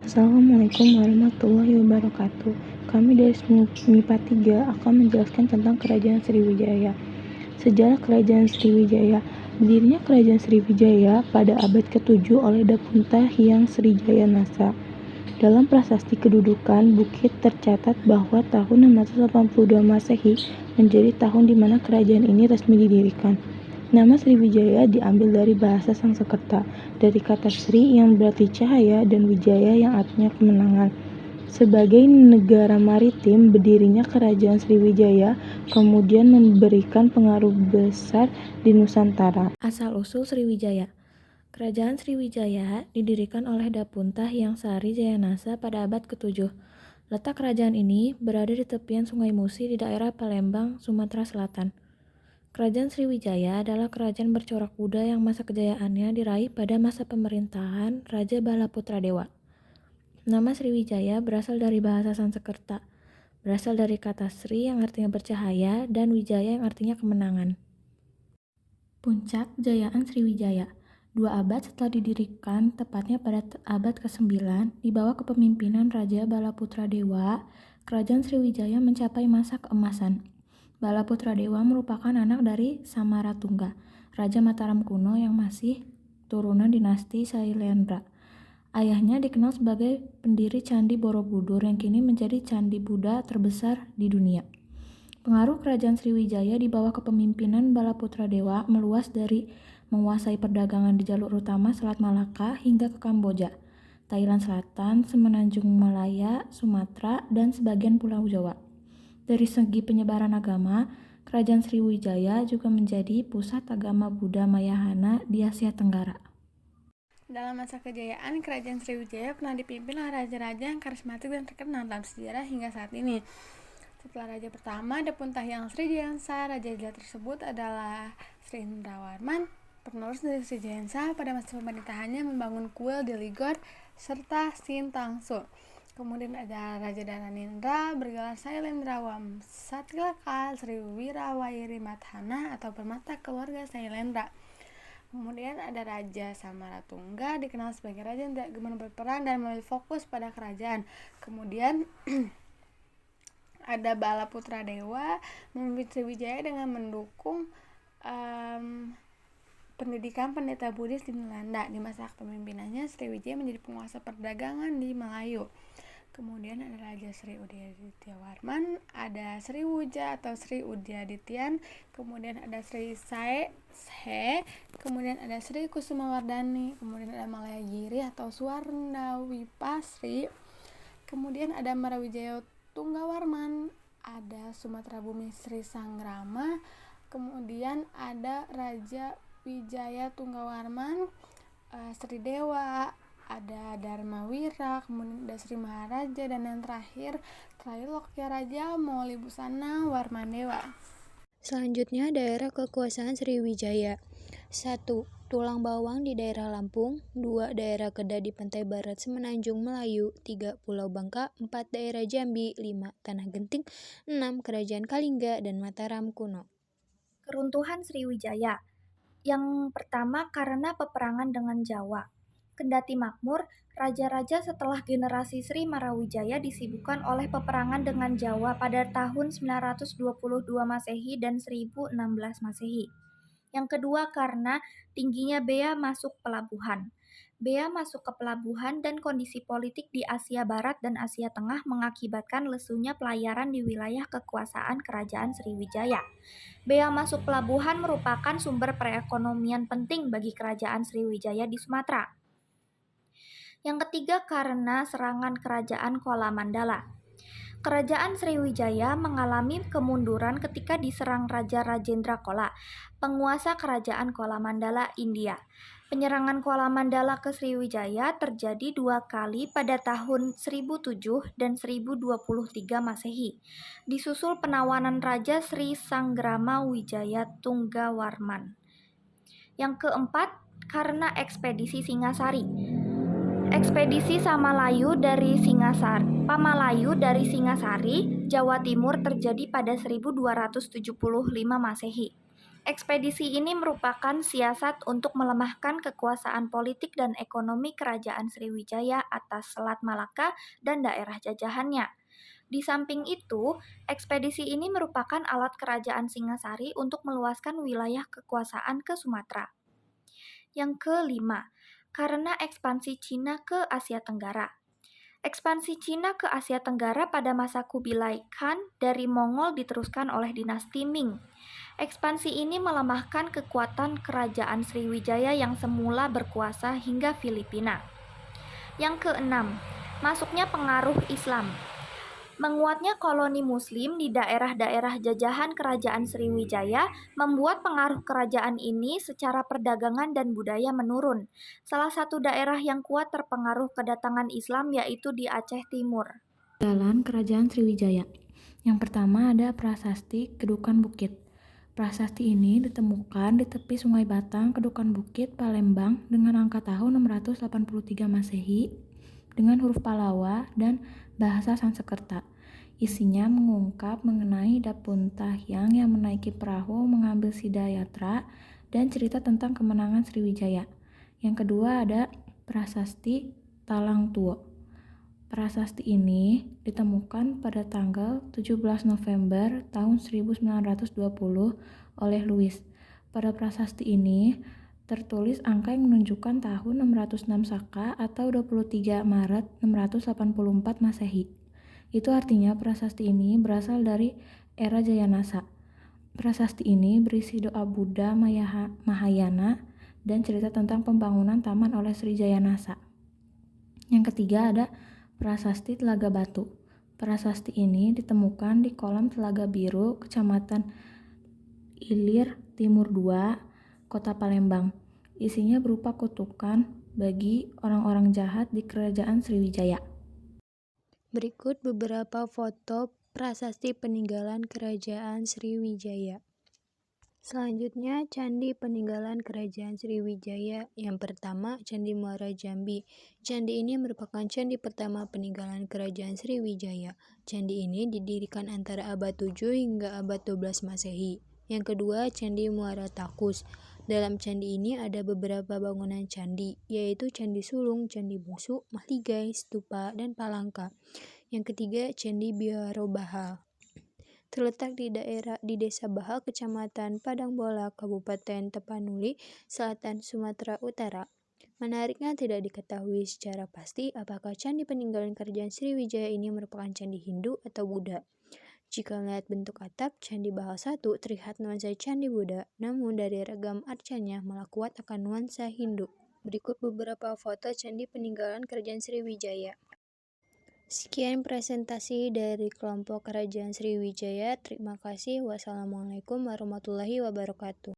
Assalamualaikum warahmatullahi wabarakatuh. Kami dari MIPA 3 akan menjelaskan tentang Kerajaan Sriwijaya. Sejarah Kerajaan Sriwijaya. Berdirinya Kerajaan Sriwijaya pada abad ke-7 oleh Dapunta Hyang Srijaya Nasa. Dalam prasasti kedudukan Bukit tercatat bahwa tahun 682 Masehi menjadi tahun di mana kerajaan ini resmi didirikan. Nama Sriwijaya diambil dari bahasa Sanskerta, dari kata Sri yang berarti cahaya dan Wijaya yang artinya kemenangan. Sebagai negara maritim, berdirinya Kerajaan Sriwijaya kemudian memberikan pengaruh besar di Nusantara. Asal-usul Sriwijaya. Kerajaan Sriwijaya didirikan oleh Dapunta Hyang Sari Jayanasa pada abad ke-7. Letak kerajaan ini berada di tepian Sungai Musi di daerah Palembang, Sumatera Selatan. Kerajaan Sriwijaya adalah kerajaan bercorak Buddha yang masa kejayaannya diraih pada masa pemerintahan Raja Balaputradewa. Nama Sriwijaya berasal dari bahasa Sanskerta, berasal dari kata Sri yang artinya bercahaya dan Wijaya yang artinya kemenangan. Puncak Jayaan Sriwijaya. 2 abad setelah didirikan, tepatnya pada abad ke-9, di bawah kepemimpinan Raja Balaputradewa, Kerajaan Sriwijaya mencapai masa keemasan. Balaputradewa merupakan anak dari Samaratungga, Raja Mataram kuno yang masih turunan dinasti Sailendra. Ayahnya dikenal sebagai pendiri Candi Borobudur yang kini menjadi candi Buddha terbesar di dunia. Pengaruh Kerajaan Sriwijaya di bawah kepemimpinan Balaputradewa meluas dari menguasai perdagangan di jalur utama Selat Malaka hingga ke Kamboja, Thailand Selatan, Semenanjung Malaya, Sumatera, dan sebagian Pulau Jawa. Dari segi penyebaran agama, Kerajaan Sriwijaya juga menjadi pusat agama Buddha Mahayana di Asia Tenggara. Dalam masa kejayaan, Kerajaan Sriwijaya pernah dipimpin oleh raja-raja yang karismatik dan terkenal dalam sejarah hingga saat ini. Setelah raja pertama, Dapunta Hyang Srijayansa, raja tersebut adalah Sri Indrawarman. Penerus dari Srijayansa pada masa pemerintahannya membangun kuil di Ligor serta Sintangsu. Kemudian ada Raja Dharanindra bergelar Sailendra Wamsatilaka Sri Wirawairi Mathana atau permata keluarga Sailendra. Kemudian ada Raja Samaratungga dikenal sebagai raja yang tidak gemar berperang dan memilih fokus pada kerajaan. Kemudian ada Balaputradewa memimpin Sriwijaya dengan mendukung pendidikan pendeta Buddhis di Belanda. Di masa kepemimpinannya Sriwijaya menjadi penguasa perdagangan di Melayu. Kemudian ada Raja Sri Udyaditya Warman, ada Sri Wuja atau Sri Udyadityan, kemudian ada Sri Sae, kemudian ada Sri Kusumawardhani, kemudian ada Malayagiri atau Suwarndawipasri, kemudian ada Marawijaya Tunggawarman, ada Sumatera Bumi Sri Sanggrama, kemudian ada Raja Wijaya Tunggawarman, Sri Dewa, ada Dharma Wira, kemudian ada Sri Maharaja, dan yang terakhir Lokya Raja Mauli Busana Warmandewa. Selanjutnya daerah kekuasaan Sriwijaya. 1. Tulang Bawang di daerah Lampung. 2. Daerah Kedah di pantai barat Semenanjung Melayu. 3. Pulau Bangka. 4. Daerah Jambi. 5. Tanah Genting. 6. Kerajaan Kalingga dan Mataram kuno. Keruntuhan Sriwijaya. Yang pertama karena peperangan dengan Jawa. Kendati makmur, raja-raja setelah generasi Sri Marawijaya disibukkan oleh peperangan dengan Jawa pada tahun 922 Masehi dan 1016 Masehi. Yang kedua karena tingginya bea masuk pelabuhan. Bea masuk ke pelabuhan dan kondisi politik di Asia Barat dan Asia Tengah mengakibatkan lesunya pelayaran di wilayah kekuasaan Kerajaan Sriwijaya. Bea masuk pelabuhan merupakan sumber perekonomian penting bagi Kerajaan Sriwijaya di Sumatera. Yang ketiga karena serangan Kerajaan Kola Mandala. Kerajaan Sriwijaya mengalami kemunduran ketika diserang Raja Rajendra Kola, penguasa Kerajaan Kola Mandala, India. Penyerangan Kola Mandala ke Sriwijaya terjadi 2 kali pada tahun 1007 dan 1023 Masehi. Disusul penawanan Raja Sri Sanggrama Wijaya Tunggawarman. Yang keempat, karena ekspedisi Singasari. Ekspedisi Pamalayu dari Singasari, Jawa Timur terjadi pada 1275 Masehi. Ekspedisi ini merupakan siasat untuk melemahkan kekuasaan politik dan ekonomi Kerajaan Sriwijaya atas Selat Malaka dan daerah jajahannya. Di samping itu, ekspedisi ini merupakan alat Kerajaan Singasari untuk meluaskan wilayah kekuasaan ke Sumatera. Yang kelima, karena ekspansi Cina ke Asia Tenggara. Ekspansi Cina ke Asia Tenggara pada masa Kubilai Khan dari Mongol diteruskan oleh dinasti Ming. Ekspansi ini melemahkan kekuatan Kerajaan Sriwijaya yang semula berkuasa hingga Filipina. Yang keenam, masuknya pengaruh Islam. Menguatnya koloni Muslim di daerah-daerah jajahan Kerajaan Sriwijaya membuat pengaruh kerajaan ini secara perdagangan dan budaya menurun. Salah satu daerah yang kuat terpengaruh kedatangan Islam yaitu di Aceh Timur. Jalan Kerajaan Sriwijaya. Yang pertama ada Prasasti Kedukan Bukit. Prasasti ini ditemukan di tepi Sungai Batang, Kedukan Bukit, Palembang dengan angka tahun 683 Masehi dengan huruf Palawa dan bahasa Sanskerta. Isinya mengungkap mengenai Dapunta Hyang yang menaiki perahu mengambil Sidayatra dan cerita tentang kemenangan Sriwijaya. Yang kedua ada Prasasti Talang Tuo. Prasasti ini ditemukan pada tanggal 17 November tahun 1920 oleh Louis. Pada prasasti ini tertulis angka yang menunjukkan tahun 606 Saka atau 23 Maret 684 Masehi. Itu artinya prasasti ini berasal dari era Jayanasa. Prasasti ini berisi doa Buddha Mahayana dan cerita tentang pembangunan taman oleh Sri Jayanasa. Yang ketiga ada Prasasti Telaga Batu. Prasasti ini ditemukan di kolam Telaga Biru, Kecamatan Ilir Timur 2, Kota Palembang. Isinya berupa kutukan bagi orang-orang jahat di Kerajaan Sriwijaya. Berikut beberapa foto prasasti peninggalan Kerajaan Sriwijaya. Selanjutnya, Candi Peninggalan Kerajaan Sriwijaya. Yang pertama, Candi Muara Jambi. Candi ini merupakan candi pertama peninggalan Kerajaan Sriwijaya. Candi ini didirikan antara abad 7 hingga abad 12 Masehi. Yang kedua, Candi Muara Takus. Dalam candi ini ada beberapa bangunan candi, yaitu Candi Sulung, Candi Bungsu, Mahligai, Stupa, dan Palangka. Yang ketiga, Candi Biaro Bahal. Terletak di Desa Bahal, Kecamatan Padangbola, Kabupaten Tapanuli, Selatan Sumatera Utara. Menariknya tidak diketahui secara pasti apakah candi peninggalan Kerajaan Sriwijaya ini merupakan candi Hindu atau Buddha. Jika melihat bentuk atap, Candi Bahal 1 terlihat nuansa candi Buddha, namun dari ragam arcanya malah kuat akan nuansa Hindu. Berikut beberapa foto candi peninggalan Kerajaan Sriwijaya. Sekian presentasi dari kelompok Kerajaan Sriwijaya. Terima kasih. Wassalamualaikum warahmatullahi wabarakatuh.